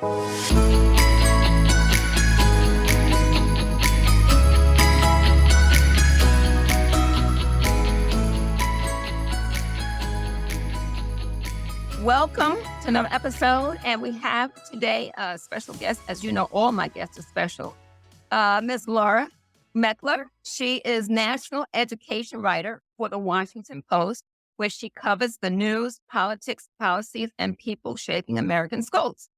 Welcome to another episode, and we have today a special guest. As you know, all my guests are special. Ms. Laura Meckler. She is national education writer for the Washington Post, where she covers the news, politics, policies, and people shaping American schools.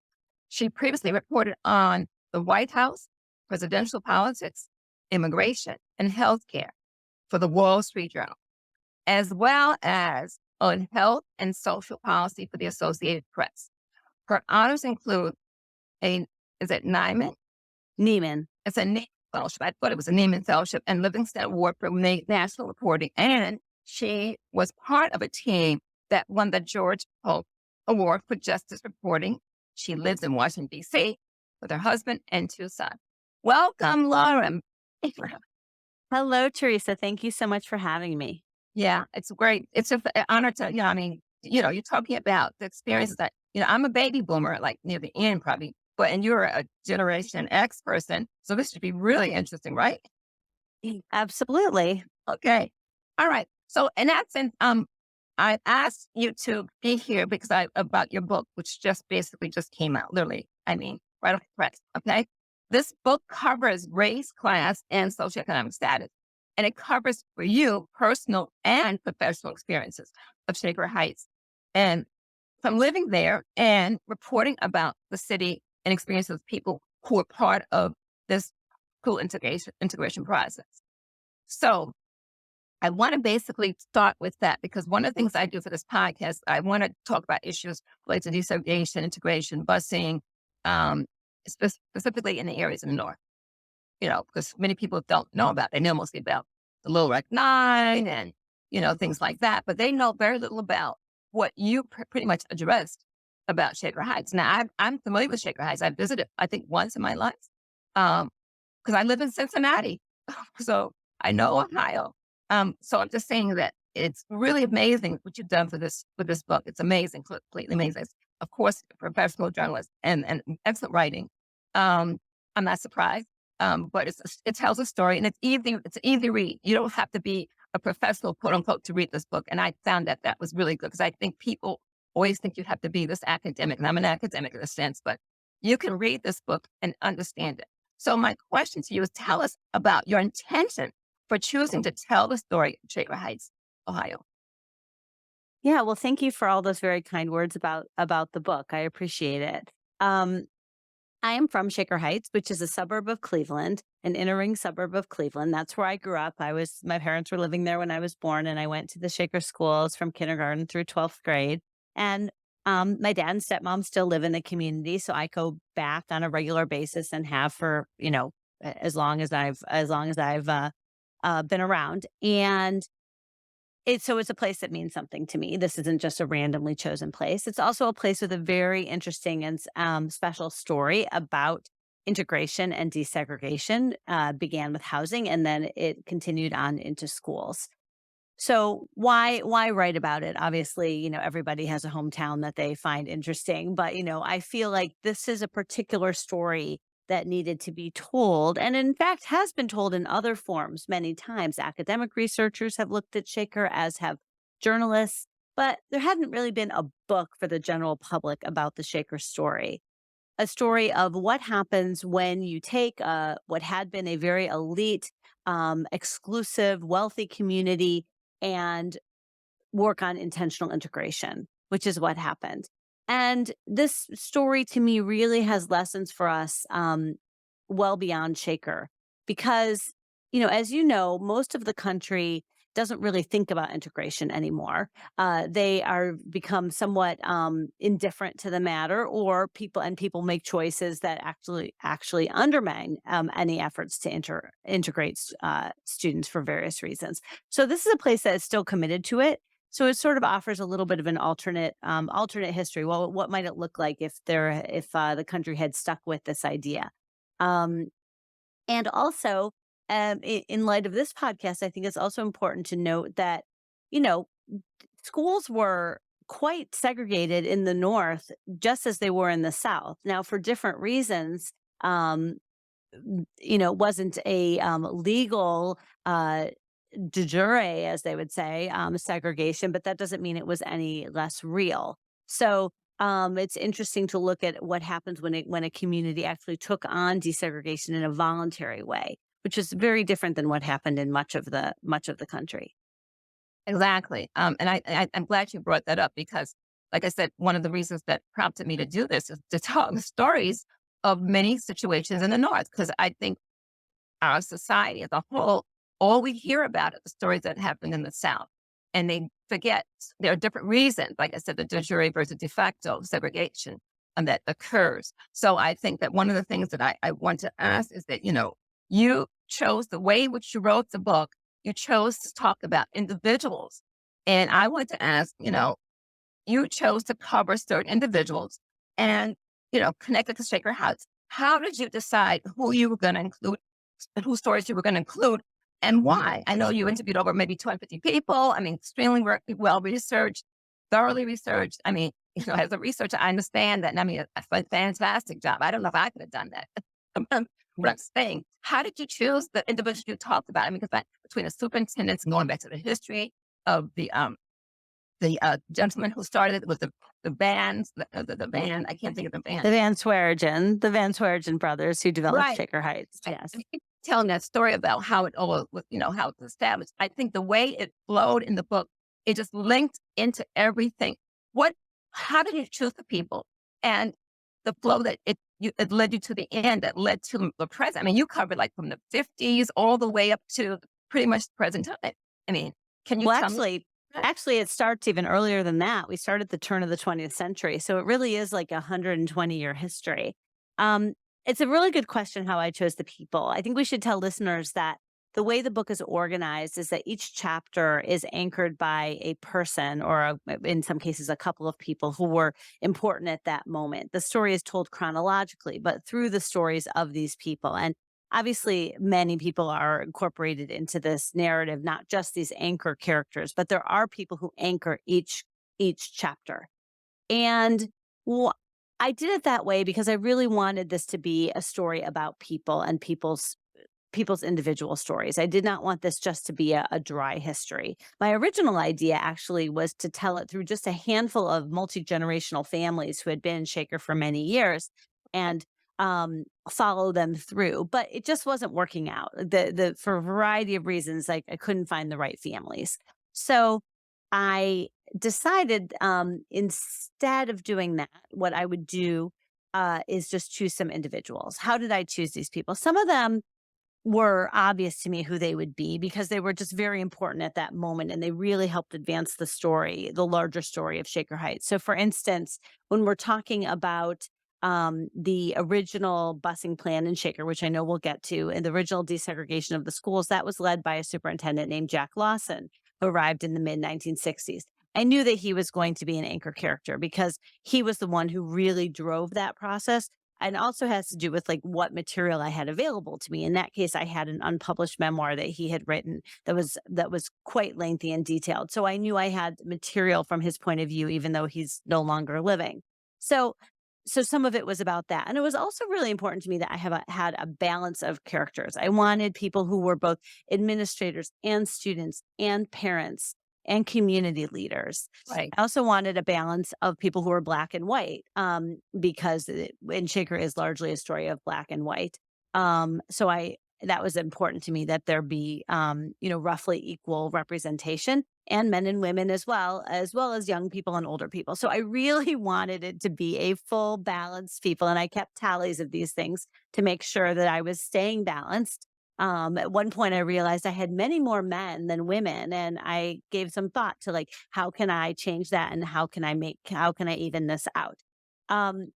She previously reported on the White House, presidential politics, immigration, and healthcare for the Wall Street Journal, as well as on health and social policy for the Associated Press. Her honors include is it Nieman? Neiman. It's a Neiman Fellowship. I thought it was a Neiman Fellowship and Livingston Award for National Reporting. And she was part of a team that won the George Polk Award for Justice Reporting. She lives in Washington, D.C. with her husband and two sons. Welcome, Laura. Hello, Teresa. Thank you so much for having me. Yeah, it's great. It's an honor to, you're talking about the experiences that, I'm a baby boomer, like near the end probably, and you're a Generation X person. So this should be really interesting, right? Absolutely. Okay. All right. So in that sense, I asked you to be here because about your book, which just came out, literally. Right off the press. Okay. This book covers race, class, and socioeconomic status. And it covers for you personal and professional experiences of Shaker Heights. And from living there and reporting about the city and experiences of people who are part of this school integration process. So I want to basically start with that because one of the things I do for this podcast, I want to talk about issues related to desegregation, integration, busing, specifically in the areas in the North. Because many people don't know about it. They know mostly about the Little Rec 9 and, things like that. But they know very little about what you pretty much addressed about Shaker Heights. Now, I'm familiar with Shaker Heights. I visited, I think, once in my life because I live in Cincinnati. So I know Ohio. So I'm just saying that it's really amazing what you've done for this book. It's amazing, completely amazing. Of course, professional journalist and excellent writing. I'm not surprised. But it tells a story and it's an easy read. You don't have to be a professional, quote unquote, to read this book. And I found that was really good because I think people always think you have to be this academic. And I'm an academic in a sense, but you can read this book and understand it. So my question to you is tell us about your intention for choosing to tell the story of Shaker Heights, Ohio. Yeah, well, thank you for all those very kind words about the book. I appreciate it. I am from Shaker Heights, which is a suburb of Cleveland, an inner ring suburb of Cleveland. That's where I grew up. My parents were living there when I was born, and I went to the Shaker schools from kindergarten through 12th grade. And my dad and stepmom still live in the community, so I go back on a regular basis and have for as long as I've been around. And it's a place that means something to me. This isn't just a randomly chosen place. It's also a place with a very interesting and special story about integration and desegregation. Began with housing, and then it continued on into schools. So why write about it? Obviously, everybody has a hometown that they find interesting, but I feel like this is a particular story that needed to be told, and in fact has been told in other forms many times. Academic researchers have looked at Shaker, as have journalists, but there hadn't really been a book for the general public about the Shaker story. A story of what happens when you take what had been a very elite, exclusive, wealthy community and work on intentional integration, which is what happened. And this story to me really has lessons for us well beyond Shaker because, as you know, most of the country doesn't really think about integration anymore. They are become somewhat indifferent to the matter, or people make choices that actually undermine any efforts to integrate students for various reasons. So this is a place that is still committed to it. So it sort of offers a little bit of an alternate history. Well, what might it look like if the country had stuck with this idea? And also, in light of this podcast, I think it's also important to note that, schools were quite segregated in the North, just as they were in the South. Now, for different reasons, um, it wasn't a legal de jure, as they would say, segregation, but that doesn't mean it was any less real. So it's interesting to look at what happens when a community actually took on desegregation in a voluntary way, which is very different than what happened in much of the country. Exactly. And I'm glad you brought that up because, like I said, one of the reasons that prompted me to do this is to tell the stories of many situations in the North. Because I think our society as a whole, all we hear about are the stories that happen in the South. And they forget there are different reasons, like I said, the de jure versus de facto segregation that occurs. So I think that one of the things that I want to ask is that, you chose the way in which you wrote the book, you chose to talk about individuals. And I want to ask, you chose to cover certain individuals and, connect it to Shaker House. How did you decide who you were going to include and whose stories you were going to include and why? I know you interviewed over maybe 250 people. I mean, extremely well researched, thoroughly researched. I mean, as a researcher, I understand that. And I mean, a fantastic job. I don't know if I could have done that. What I'm saying, how did you choose the individuals you talked about? I mean, because between the superintendents and going back to the history of the gentleman who started it with the bands, the band. I can't think of the band. The Van Swearingen brothers who developed Right. Shaker Heights. Right. Yes. And keep telling that story about how it all was, how it was established. I think the way it flowed in the book, it just linked into everything. What, how did you choose the people? And the flow that it led you to the end that led to the present. I mean, you covered like from the 50s all the way up to pretty much the present time. I mean, can you Well, tell me actually that? actually, it starts even earlier than that. We start at the turn of the 20th century, so it really is like a 120-year history. Um, it's a really good question how I chose the people. I think we should tell listeners that the way the book is organized is that each chapter is anchored by a person or in some cases, a couple of people who were important at that moment. The story is told chronologically, but through the stories of these people. And obviously, many people are incorporated into this narrative, not just these anchor characters, but there are people who anchor each chapter. And wh- I did it that way because I really wanted this to be a story about people and people's individual stories. I did not want this just to be a dry history. My original idea actually was to tell it through just a handful of multi-generational families who had been in Shaker for many years and follow them through. But it just wasn't working out. The For a variety of reasons, like I couldn't find the right families. So I decided instead of doing that, what I would do is just choose some individuals. How did I choose these people? Some of them were obvious to me who they would be because they were just very important at that moment and they really helped advance the story, the larger story of Shaker Heights. So, for instance, when we're talking about the original busing plan in Shaker, which I know we'll get to, and the original desegregation of the schools, that was led by a superintendent named Jack Lawson, who arrived in the mid 1960s. I knew that he was going to be an anchor character because he was the one who really drove that process and also has to do with like what material I had available to me. In that case, I had an unpublished memoir that he had written that was quite lengthy and detailed. So I knew I had material from his point of view, even though he's no longer living. So so some of it was about that. And it was also really important to me that had a balance of characters. I wanted people who were both administrators and students and parents and community leaders. Right. I also wanted a balance of people who were black and white, because and Shaker is largely a story of black and white. So I that was important to me that there be, roughly equal representation and men and women as well as young people and older people. So I really wanted it to be a full balanced people, and I kept tallies of these things to make sure that I was staying balanced. At one point, I realized I had many more men than women, and I gave some thought to like, how can I change that, and how can I even this out? Um,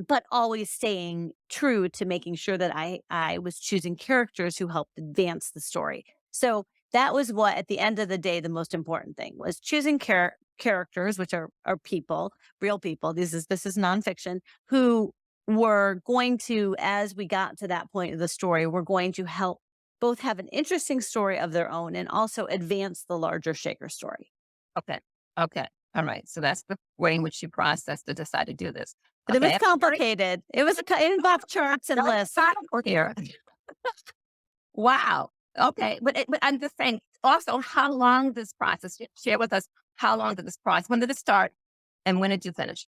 but always staying true to making sure that I was choosing characters who helped advance the story. So that was what, at the end of the day, the most important thing was choosing characters, which are people, real people. This is nonfiction, who were going to, as we got to that point of the story, were going to help both have an interesting story of their own and also advance the larger Shaker story. Okay. Okay. All right. So that's the way in which you process to decide to do this. But it was Okay. complicated. It involved charts and lists. Here. Wow. Okay. But I'm just saying also how long this process, share with us how long did this process, when did it start and when did you finish?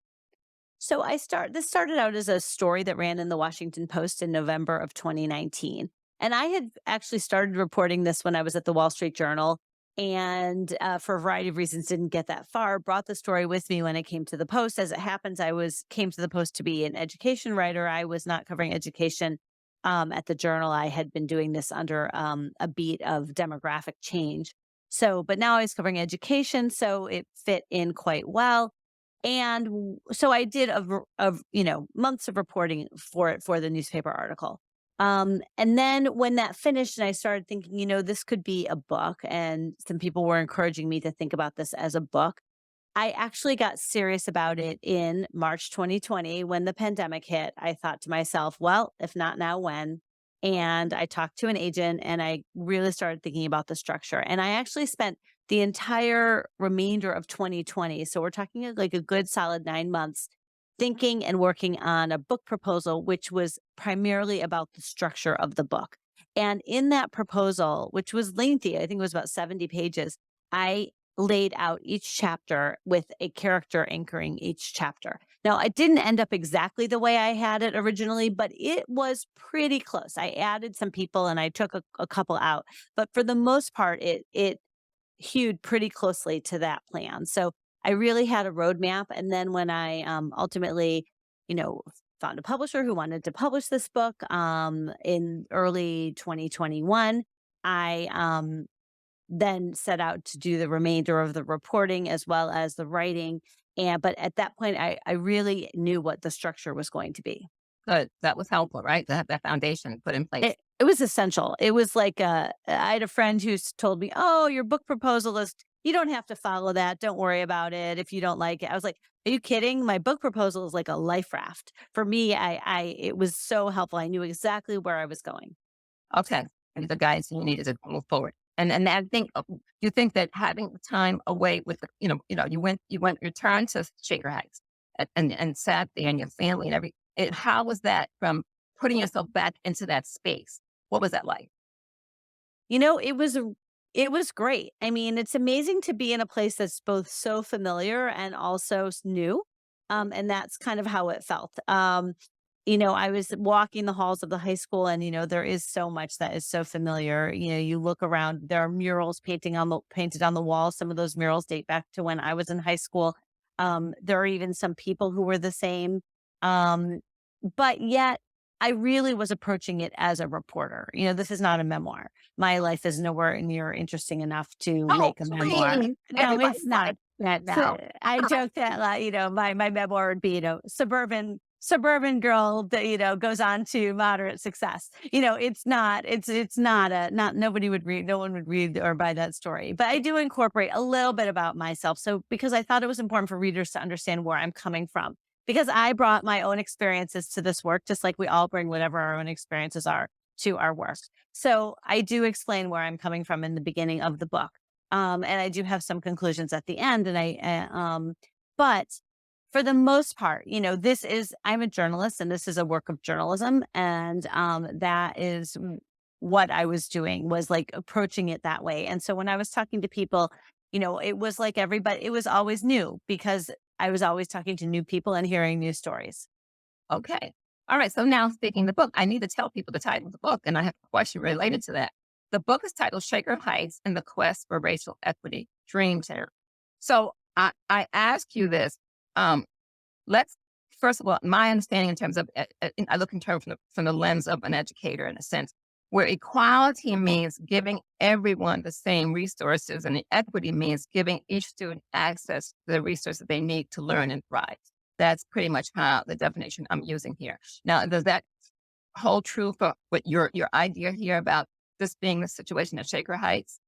So this started out as a story that ran in the Washington Post in November of 2019. And I had actually started reporting this when I was at the Wall Street Journal, and for a variety of reasons didn't get that far. Brought the story with me when I came to the Post. As it happens, I was came to the Post to be an education writer. I was not covering education at the Journal. I had been doing this under a beat of demographic change. So, but now I was covering education, so it fit in quite well. And so I did months of reporting for the newspaper article. And then when that finished and I started thinking, this could be a book, and some people were encouraging me to think about this as a book. I actually got serious about it in March 2020 when the pandemic hit. I thought to myself, well, if not now, when? And I talked to an agent and I really started thinking about the structure. And I actually spent the entire remainder of 2020. So we're talking like a good solid 9 months thinking and working on a book proposal, which was primarily about the structure of the book. And in that proposal, which was lengthy, I think it was about 70 pages, I laid out each chapter with a character anchoring each chapter. Now, it didn't end up exactly the way I had it originally, but it was pretty close. I added some people and I took a couple out, but for the most part, it hewed pretty closely to that plan. So I really had a roadmap. And then when I ultimately, you know, found a publisher who wanted to publish this book in early 2021, I then set out to do the remainder of the reporting as well as the writing. And but at that point, I really knew what the structure was going to be. Good. That was helpful, right? To have that foundation put in place. It was essential. It was like I had a friend who's told me, "Oh, your book proposal list. You don't have to follow that. Don't worry about it if you don't like it." I was like, "Are you kidding? My book proposal is like a life raft for me. I it was so helpful. I knew exactly where I was going." Okay. And the guidance you needed to move forward. And I think you think that having the time away with the, you returned to Shaker Heights and sat there and your family and how was that from putting yourself back into that space? What was that like? You know, it was great. I mean, it's amazing to be in a place that's both so familiar and also new. And that's kind of how it felt. I was walking the halls of the high school and, there is so much that is so familiar. You look around, there are murals painted on the wall. Some of those murals date back to when I was in high school. There are even some people who were the same. Um, but yet I really was approaching it as a reporter. This is not a memoir. My life is nowhere near interesting enough to Oh, make a memoir. please. No, Everybody it's wanted not. That now. I joke that my memoir would be suburban girl that goes on to moderate success. It's not nobody would read, no one would read or buy that story. But I do incorporate a little bit about myself. So because I thought it was important for readers to understand where I'm coming from, because I brought my own experiences to this work, just like we all bring whatever our own experiences are to our work. So I do explain where I'm coming from in the beginning of the book. And I do have some conclusions at the end. But for the most part, I'm a journalist and this is a work of journalism. And that is what I was doing, was like approaching it that way. And so when I was talking to people, it was like everybody, it was always new because I was always talking to new people and hearing new stories. Okay. All right. So now speaking of the book, I need to tell people the title of the book, and I have a question related to that. The book is titled Shaker Heights and the Quest for Racial Equity Dream Terror. So I ask you this. Um, let's first of all, my understanding in terms of I look in terms from the lens of an educator in a sense, where equality means giving everyone the same resources, and equity means giving each student access to the resources they need to learn and thrive. That's pretty much how the definition I'm using here. Now, does that hold true for what your idea here about this being the situation at Shaker Heights?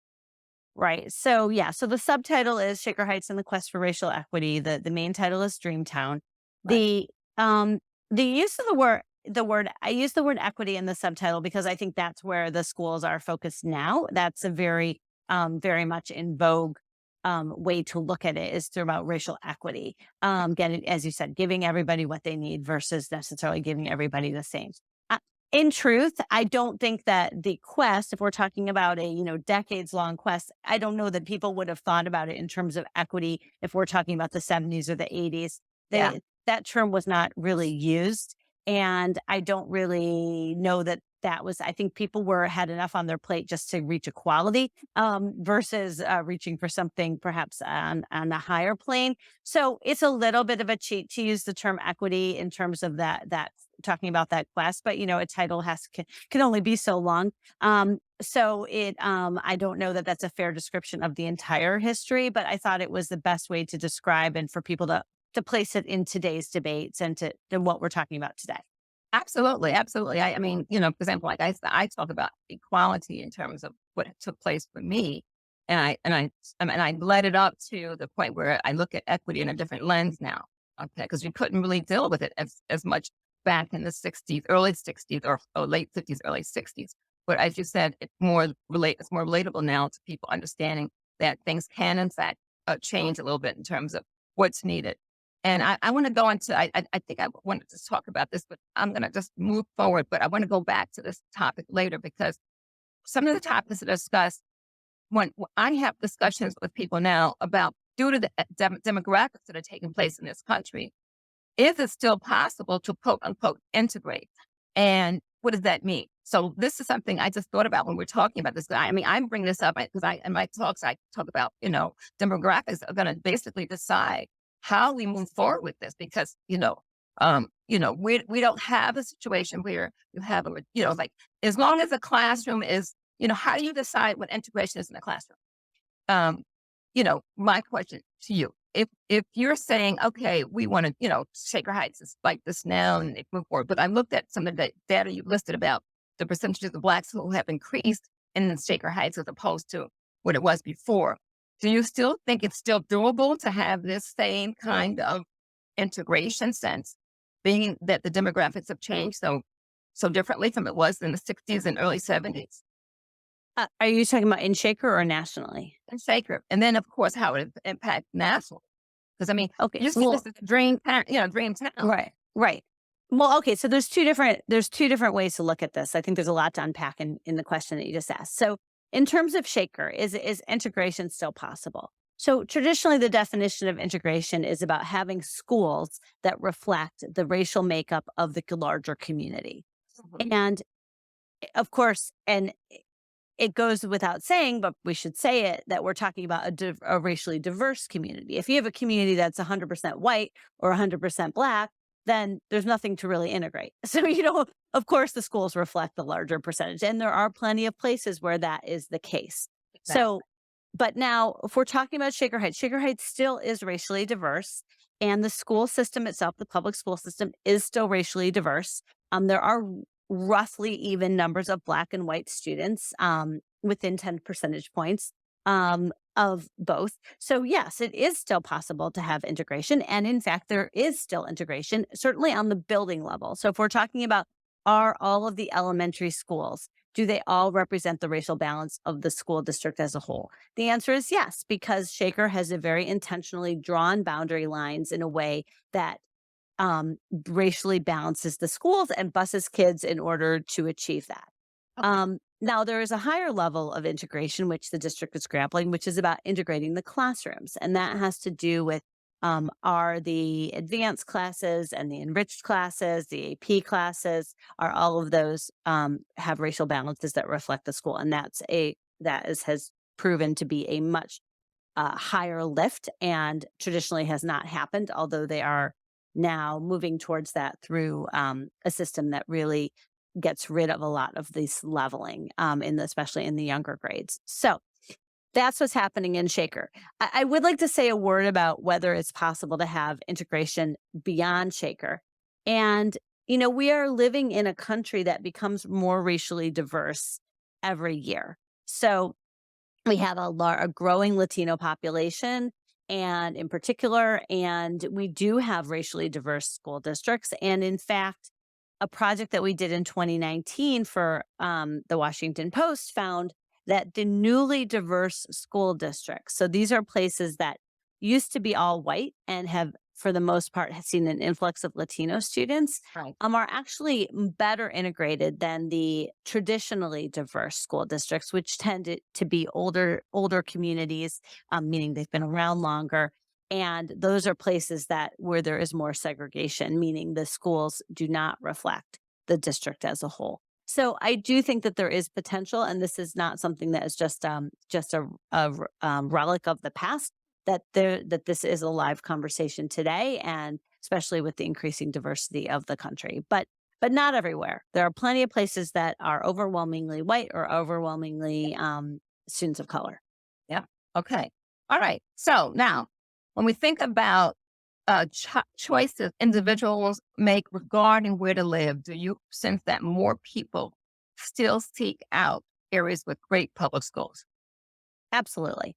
Right. So yeah. So the subtitle is Shaker Heights and the Quest for Racial Equity. The main title is Dreamtown. Right. The um the use of the word I use the word equity in the subtitle because I think that's where the schools are focused now. That's a very much in vogue way to look at it is through about racial equity. Getting, as you said, giving everybody what they need versus necessarily giving everybody the same. Uh, in truth, I don't think that the quest, if we're talking about a decades long quest, I don't know that people would have thought about it in terms of equity if we're talking about the 70s or the 80s. Yeah, That term was not really used, and I don't really know that that was. I think people were had enough on their plate just to reach equality, versus reaching for something perhaps on a higher plane. So it's a little bit of a cheat to use the term equity in terms of that talking about that quest, but a title can only be so long. I don't know that that's a fair description of the entire history, but I thought it was the best way to describe and for people to place it in today's debates and to what we're talking about today. absolutely, absolutely. I mean, for example, like I talk about equality in terms of what took place for me, and I led it up to the point where I look at equity in a different lens now. Okay, because we couldn't really deal with it as much back in the '60s, early '60s, or late '50s, early '60s. But as you said, it's more relatable now to people understanding that things can in fact change a little bit in terms of what's needed. And I want to go into, I think I wanted to talk about this, but I'm going to just move forward. But I want to go back to this topic later because some of the topics that are discussed, when I have discussions with people now about due to the demographics that are taking place in this country, is it still possible to quote unquote integrate? And what does that mean? So this is something I just thought about when we're talking about this. I mean, I bring this up because in my talks I talk about demographics are going to basically decide how we move forward with this because we don't have a situation where you have like as long as a classroom is how do you decide what integration is in a classroom? um, my question to you, if you're saying, okay, we want to, Shaker Heights is like this now and they move forward, but I looked at some of the data you listed about the percentages of blacks who have increased in the Shaker Heights as opposed to what it was before. Do you still think it's still doable to have this same kind of integration sense, being that the demographics have changed so differently from it was in the '60s and early '70s? Are you talking about in Shaker or nationally? And sacred. And then, of course, how it impacts national. Because I mean, Okay. you see this Well, as a dream town, dream town. right, right. Well, okay. So there's two different ways to look at this. I think there's a lot to unpack in the question that you just asked. So in terms of Shaker, is integration still possible? So traditionally, the definition of integration is about having schools that reflect the racial makeup of the larger community. Mhm. And of course, and it goes without saying, but we should say it, that we're talking about a racially diverse community. If you have a community that's 100% white or 100% black, then there's nothing to really integrate. So, of course, the schools reflect the larger percentage. And there are plenty of places where that is the case. So, Exactly. but now, if we're talking about Shaker Heights still is racially diverse. And the school system itself, the public school system, is still racially diverse. There are roughly even numbers of black and white students, within 10 percentage points, of both. So yes, it is still possible to have integration. And in fact, there is still integration, certainly on the building level. So if we're talking about, are all of the elementary schools, do they all represent the racial balance of the school district as a whole? The answer is yes, because Shaker has a very intentionally drawn boundary lines in a way that racially balances the schools and buses kids in order to achieve that. Okay. Now, there is a higher level of integration, which the district is grappling, which is about integrating the classrooms. And that has to do with, are the advanced classes and the enriched classes, the AP classes, are all of those have racial balances that reflect the school. And has proven to be a much higher lift and traditionally has not happened, although they are now moving towards that through a system that really gets rid of a lot of this leveling, especially in the younger grades. So that's what's happening in Shaker. I would like to say a word about whether it's possible to have integration beyond Shaker. And, we are living in a country that becomes more racially diverse every year. So we have a growing Latino population, and in particular, and we do have racially diverse school districts. And in fact, a project that we did in 2019 for the Washington Post found that the newly diverse school districts, so these are places that used to be all white and have, for the most part, have seen an influx of Latino students, Right. are actually better integrated than the traditionally diverse school districts, which tended to be older communities, meaning they've been around longer. And those are places that where there is more segregation, meaning the schools do not reflect the district as a whole. So I do think that there is potential, and this is not something that is just a relic of the past. That this is a live conversation today, and especially with the increasing diversity of the country. But not everywhere. There are plenty of places that are overwhelmingly white or overwhelmingly students of color. Yeah. Okay. All right. So now, when we think about choices individuals make regarding where to live, do you sense that more people still seek out areas with great public schools? Absolutely.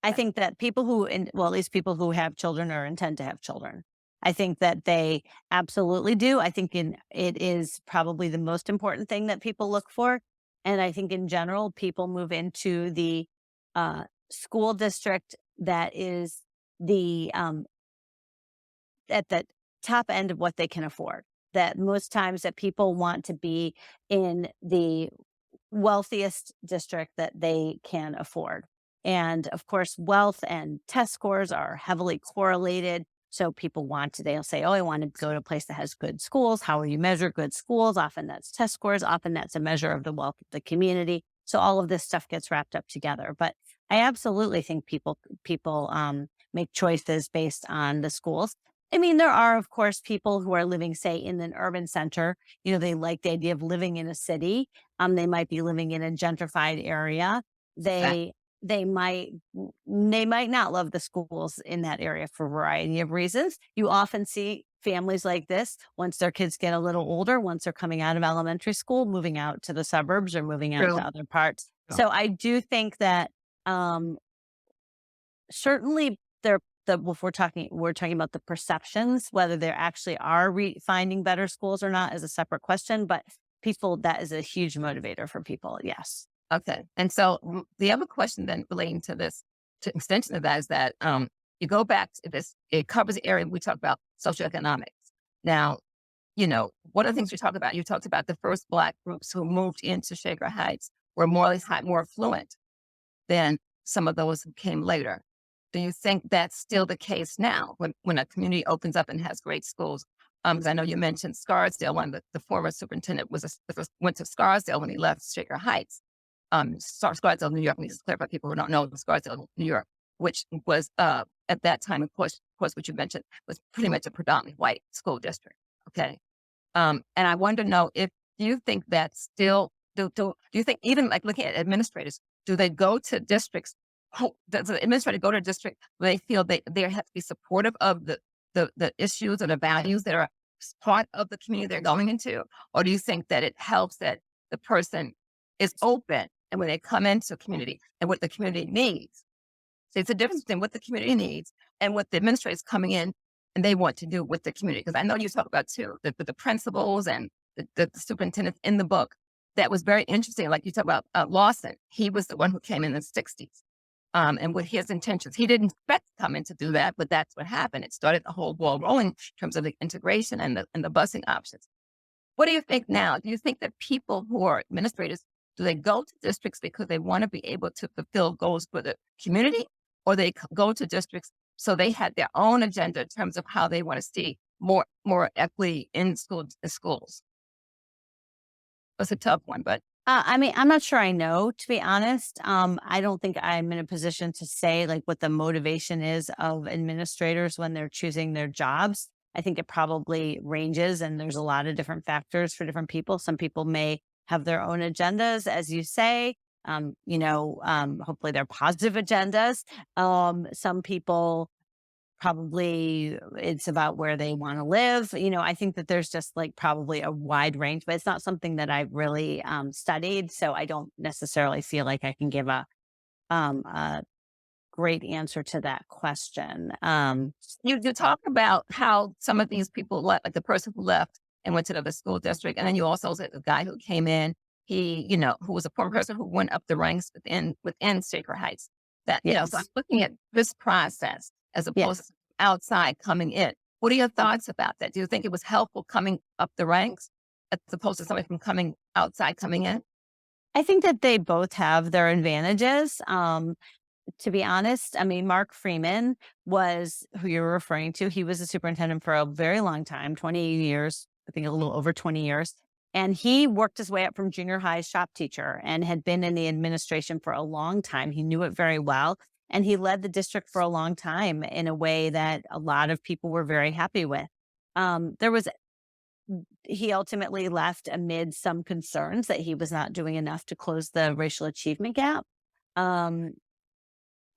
I Yeah. think that people who well, at least people who have children or intend to have children, I think that they absolutely do. I think it is probably the most important thing that people look for. And I think in general, people move into the school district that is the at the top end of what they can afford. That most times that people want to be in the wealthiest district that they can afford. And of course, wealth and test scores are heavily correlated. So people want to, they'll say, oh, I want to go to a place that has good schools. How will you measure good schools? Often that's test scores. Often that's a measure of the wealth of the community. So all of this stuff gets wrapped up together. But I absolutely think people make choices based on the schools. I mean, there are, of course, people who are living, say, in an urban center. They like the idea of living in a city. They might be living in a gentrified area. That They they might not love the schools in that area for a variety of reasons. You often see families like this once their kids get a little older, once they're coming out of elementary school, moving out to the suburbs or moving out true. to other parts. Oh, So I do think that um certainly if we're talking about the perceptions, whether there actually are finding better schools or not is a separate question, but people, that is a huge motivator for people. Yes. okay. And so the other question then relating to this, to extension of that is that you go back to this, it covers the area we talk about socioeconomics. Now, one of the things you talked about the first Black groups who moved into Shaker Heights were more affluent than some of those who came later. Do you think that's still the case now when a community opens up and has great schools? Because I know you mentioned Scarsdale. One of the former superintendent went to Scarsdale when he left Shaker Heights. Scarsdale, New York. Let me just clarify people who don't know Scarsdale, New York, which was at that time, of course, what you mentioned was pretty much a predominantly white school district. Okay, and I wonder to know if do you think that's still do you think even like looking at administrators, do they go to districts? Does the administrator go to a district where they feel they have to be supportive of the issues or the values that are part of the community they're going into, or do you think that it helps that the person is open and when they come into a community and what the community needs? So it's a difference between what the community needs and what the administrator is coming in and they want to do with the community. Because I know you talk about too the principals and the superintendents in the book. That was very interesting. Like you talk about Lawson, he was the one who came in the '60s, and with his intentions, he didn't expect to come in to do that, but that's what happened. It started the whole ball rolling in terms of the integration and the busing options. What do you think now? Do you think that people who are administrators, do they go to districts because they want to be able to fulfill goals for the community, or they go to districts so they had their own agenda in terms of how they want to see more equity in schools? It's a tough one, but I mean, I'm not sure I know, to be honest. I don't think I'm in a position to say like what the motivation is of administrators when they're choosing their jobs. I think it probably ranges, and there's a lot of different factors for different people. Some people may have their own agendas, as you say. Hopefully they're positive agendas. Some people probably it's about where they wanna live. I think that there's just, like, probably a wide range, but it's not something that I've really, studied, so I don't necessarily feel like I can give a great answer to that question. you talk about how some of these people left, like the person who left and went to the school district, and then you also said the guy who came in. who was a poor person who went up the ranks within Sacred Heights. So I'm Yes. looking at this process as opposed Yes. to outside coming in. What are your thoughts about that? Do you think it was helpful coming up the ranks as opposed to somebody from coming outside coming in? I think that they both have their advantages. To be honest, I mean, Mark Freeman was who you're referring to. He was a superintendent for a very long time, 20 years, I think a little over 20 years. And he worked his way up from junior high shop teacher and had been in the administration for a long time. He knew it very well. And he led the district for a long time in a way that a lot of people were very happy with. There was He ultimately left amid some concerns that he was not doing enough to close the racial achievement gap. Um,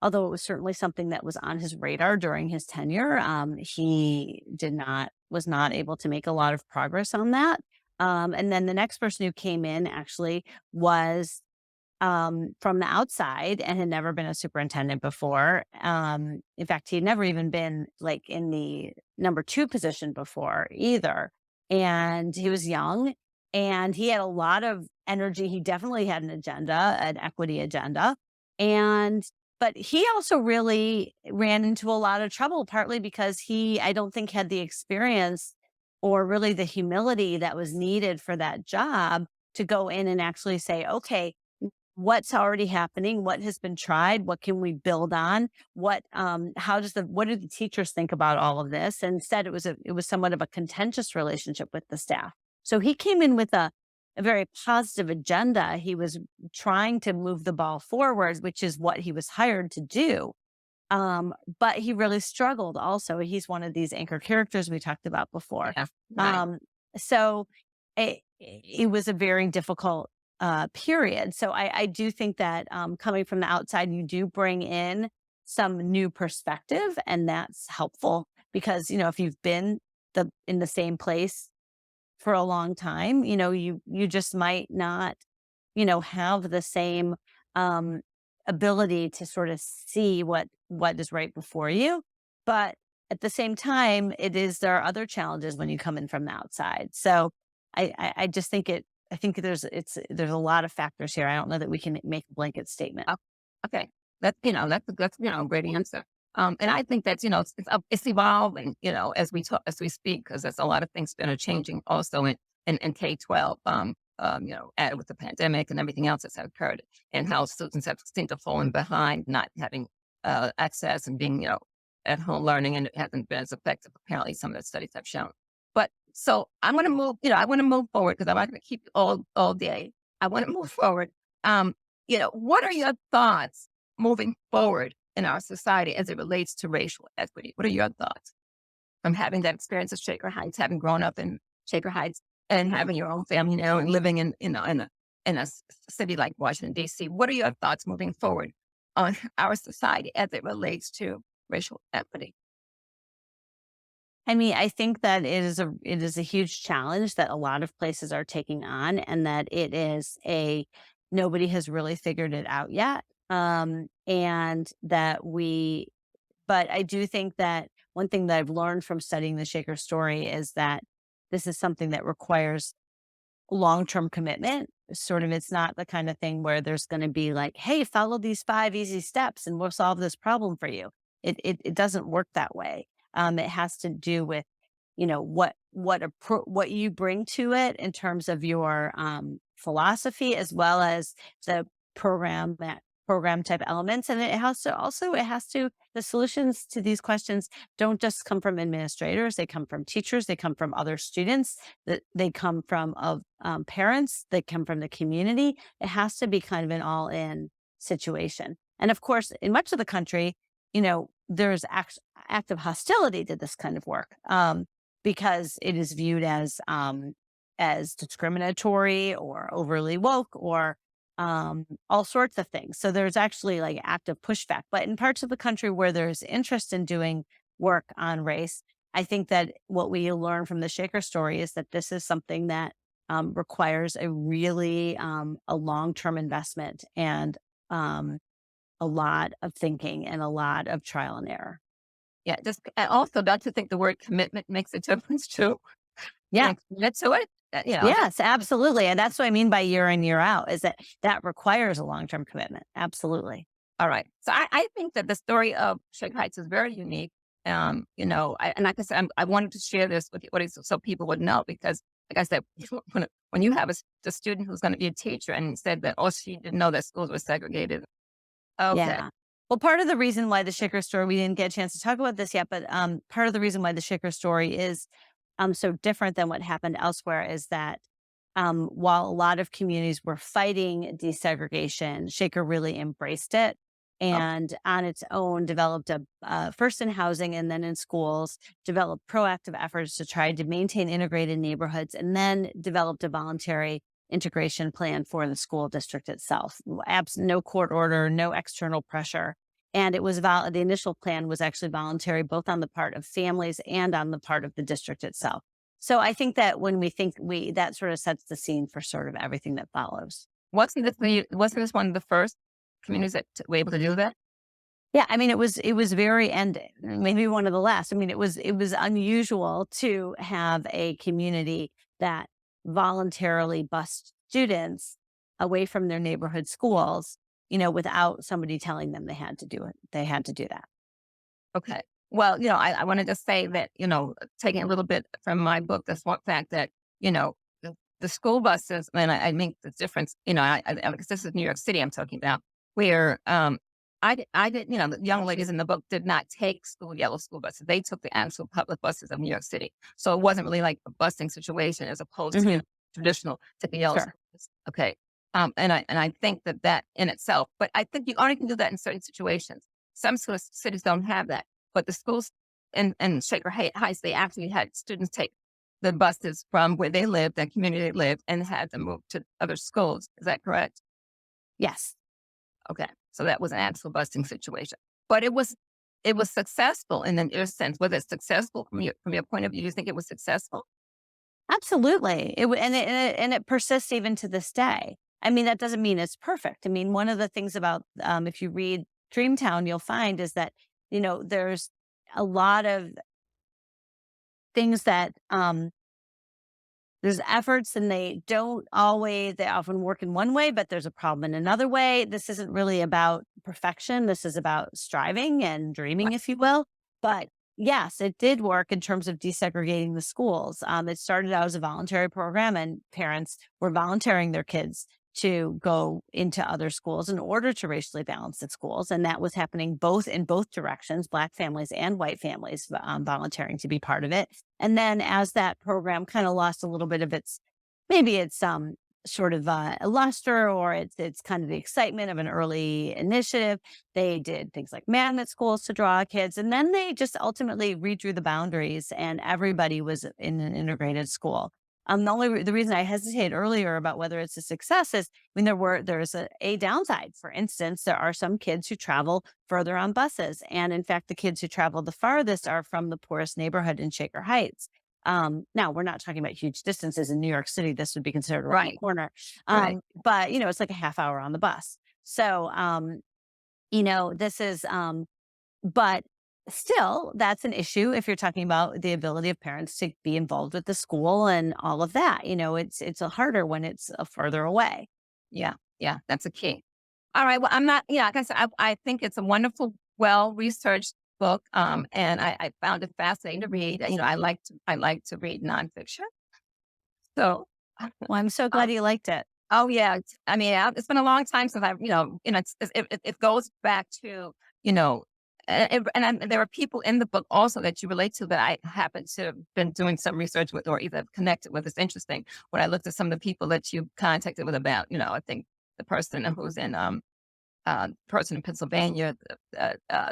Although it was certainly something that was on his radar during his tenure, he was not able to make a lot of progress on that. And then the next person who came in actually was from the outside and had never been a superintendent before. In fact, he had never even been like in the number two position before either. And he was young and he had a lot of energy. He definitely had an agenda, an equity agenda. And but he also really ran into a lot of trouble, partly because I don't think, had the experience or really the humility that was needed for that job to go in and actually say, okay, what's already happening, what has been tried, what can we build on, what do the teachers think about all of this? And instead it was somewhat of a contentious relationship with the staff. So he came in with a very positive agenda. He was trying to move the ball forward, which is what he was hired to do. But he really struggled also. He's one of these anchor characters we talked about before. Yeah, right. Um, so it was a very difficult period. So I do think that coming from the outside, you do bring in some new perspective, and that's helpful because if you've been in the same place for a long time, you just might not have the same um, ability to sort of see what is right before you. But at the same time, there are other challenges when you come in from the outside. So I just think I think there's a lot of factors here. I don't know that we can make a blanket statement. Oh, okay. That's a great answer. And I think that's, it's evolving, as we talk, as we speak, because there's a lot of things that are changing also in K-12, added with the pandemic and everything else that's occurred and how students have seemed to fallen behind, not having access and being, at home learning, and it hasn't been as effective. Apparently, some of the studies have shown. But so I'm going to move, I want to move forward because I'm not going to keep you all day. I want to move forward. Um, what are your thoughts moving forward in our society as it relates to racial equity? What are your thoughts from having that experience at Shaker Heights, having grown up in Shaker Heights, and having your own family now, and living in a city like Washington D.C.? What are your thoughts moving forward on our society as it relates to racial equity? I mean, I think that it is a huge challenge that a lot of places are taking on, and that it is a nobody has really figured it out yet. And that we But I do think that one thing that I've learned from studying the Shaker story is that this is something that requires long-term commitment. Sort of, it's not the kind of thing where there's going to be like, "Hey, follow these 5 easy steps and we'll solve this problem for you." It doesn't work that way. It has to do with, what you bring to it in terms of your philosophy, as well as the program program type elements. And it has to the solutions to these questions don't just come from administrators. They come from teachers. They come from other students. That they come from of parents. They come from the community. It has to be kind of an all in situation. And of course, in much of the country, there's active hostility to this kind of work, because it is viewed as discriminatory or overly woke, or all sorts of things. So there's actually like active pushback. But in parts of the country where there's interest in doing work on race, I think that what we learn from the Shaker story is that this is something that requires a long term investment, and um, a lot of thinking and a lot of trial and error. Yeah, just and also don't you think the word commitment makes a difference too? Yeah, Being committed to it? That, Yes, absolutely, and that's what I mean by year in, year out, is that that requires a long-term commitment. Absolutely. all right. So I think that the story of Shaker Heights is very unique. And like I said, I wanted to share this with you, so people would know because, like I said, when you have the student who's going to be a teacher and said that, oh, she didn't know that schools were segregated. Okay. Yeah. Well, part of the reason why the Shaker story, we didn't get a chance to talk about this yet, but part of the reason why the Shaker story is so different than what happened elsewhere is that while a lot of communities were fighting desegregation, Shaker really embraced it Okay. and on its own developed a first in housing and then in schools, developed proactive efforts to try to maintain integrated neighborhoods, and then developed a voluntary integration plan for the school district itself. No court order, no external pressure. And it was the initial plan was actually voluntary, both on the part of families and on the part of the district itself. So I think that when we think that sort of sets the scene for sort of everything that follows. Wasn't this one of the first communities that were able to do that? Yeah, I mean, it was very ending, maybe one of the last. I mean, it was unusual to have a community that voluntarily bused students away from their neighborhood schools, without somebody telling them they had to do it. They had to do that. Okay. Well, I wanted to say that, taking a little bit from my book, this one fact that, the school buses, and I make the difference, because this is New York City I'm talking about, where the young ladies in the book did not take yellow school buses. They took the actual public buses of New York City. So it wasn't really like a busing situation as opposed to, Hmm. traditional taking yellow Sure. school buses. Okay. And I think that in itself, but I think you only can do that in certain situations. Some cities don't have that, but the schools in Shaker Heights, they actually had students take the buses from where they lived, that community they lived, and had them move to other schools. Is that correct? Yes. Okay, so that was an actual busing situation, but it was successful in an sense. Was it successful from your point of view? Do you think it was successful? Absolutely. And it persists even to this day. I mean, that doesn't mean it's perfect. I mean, one of the things about if you read Dreamtown, you'll find is that there's a lot of things that there's efforts and they often work in one way, but there's a problem in another way. This isn't really about perfection. This is about striving and dreaming, Right. if you will. But yes, it did work in terms of desegregating the schools. It started out as a voluntary program, and parents were volunteering their kids to go into other schools in order to racially balance the schools. And that was happening in both directions, Black families and white families volunteering to be part of it. And then as that program kind of lost a little bit of its sort of luster, or it's kind of the excitement of an early initiative, they did things like magnet schools to draw kids, and then they just ultimately redrew the boundaries, and everybody was in an integrated school. The reason I hesitated earlier about whether it's a success is, I mean, there's a downside. For instance, there are some kids who travel further on buses, and in fact, the kids who travel the farthest are from the poorest neighborhood in Shaker Heights. Now we're not talking about huge distances in New York City. This would be considered around the Right. corner. Right. But it's like a half hour on the bus. So, this is, but still, that's an issue if you're talking about the ability of parents to be involved with the school and all of that. It's a harder when it's further away. Yeah. Yeah. That's a key. All right. Well, I'm not. Yeah. Like I said, I think it's a wonderful, well researched book. And I found it fascinating to read. I like to read nonfiction. So, Well, I'm so um, glad you liked it. oh yeah, it's been a long time since it goes back to, you know, there are people in the book also that you relate to that I happen to have been doing some research with or either connected with. It's interesting when I looked at some of the people that you contacted with about, I think the person in Pennsylvania.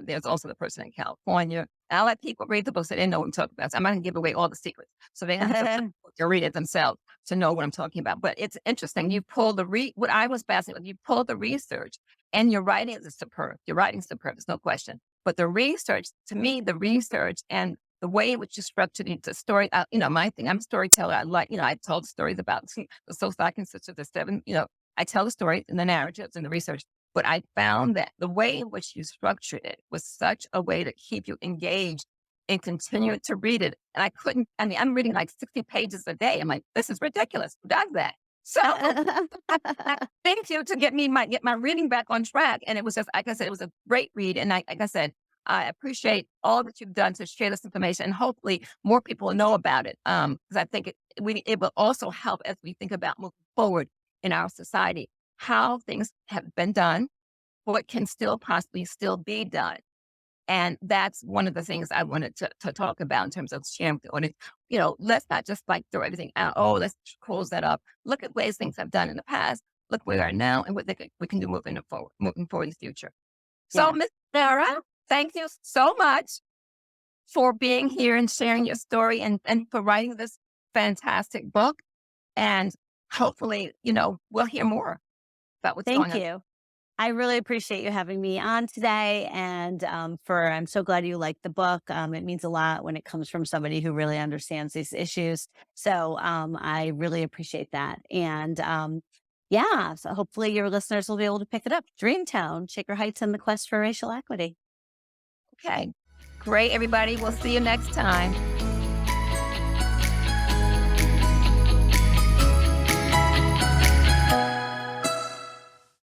There's also the person in California. And I let people read the books. So they didn't know what I'm talking about. So I'm not going to give away all the secrets. So they have to read it themselves to know what I'm talking about. But it's interesting. You pull what I was fascinated with, you pull the research and your writing is superb. Your writing's superb. There's no question. But the research, to me, the research and the way in which you structured it, the story, my thing, I'm a storyteller. I told stories about the Sosakan sisters, the seven, I tell the story and the narratives and the research. But I found that the way in which you structured it was such a way to keep you engaged and continued to read it. And I couldn't, I mean, I'm reading like 60 pages a day. I'm like, this is ridiculous. Who does that? So thank you to get my reading back on track. And it was just, like I said, it was a great read. And like I said, I appreciate all that you've done to share this information, and hopefully more people know about it. Because I think it will also help as we think about moving forward in our society, how things have been done, what can still possibly still be done. And that's one of the things I wanted to talk about in terms of sharing with the audience. Let's not just like throw everything out. Oh, let's close that up. Look at ways things have done in the past. Look where we are now, and what we can do moving forward in the future. So, Yeah. Miss Sarah, thank you so much for being here and sharing your story, and for writing this fantastic book. And hopefully, we'll hear more about what's going Thank on. you. I really appreciate you having me on today, and I'm so glad you liked the book. It means a lot when it comes from somebody who really understands these issues. So I really appreciate that. And yeah, so hopefully your listeners will be able to pick it up. Dreamtown, Shaker Heights, and the Quest for Racial Equity. Okay. Great, everybody. We'll see you next time.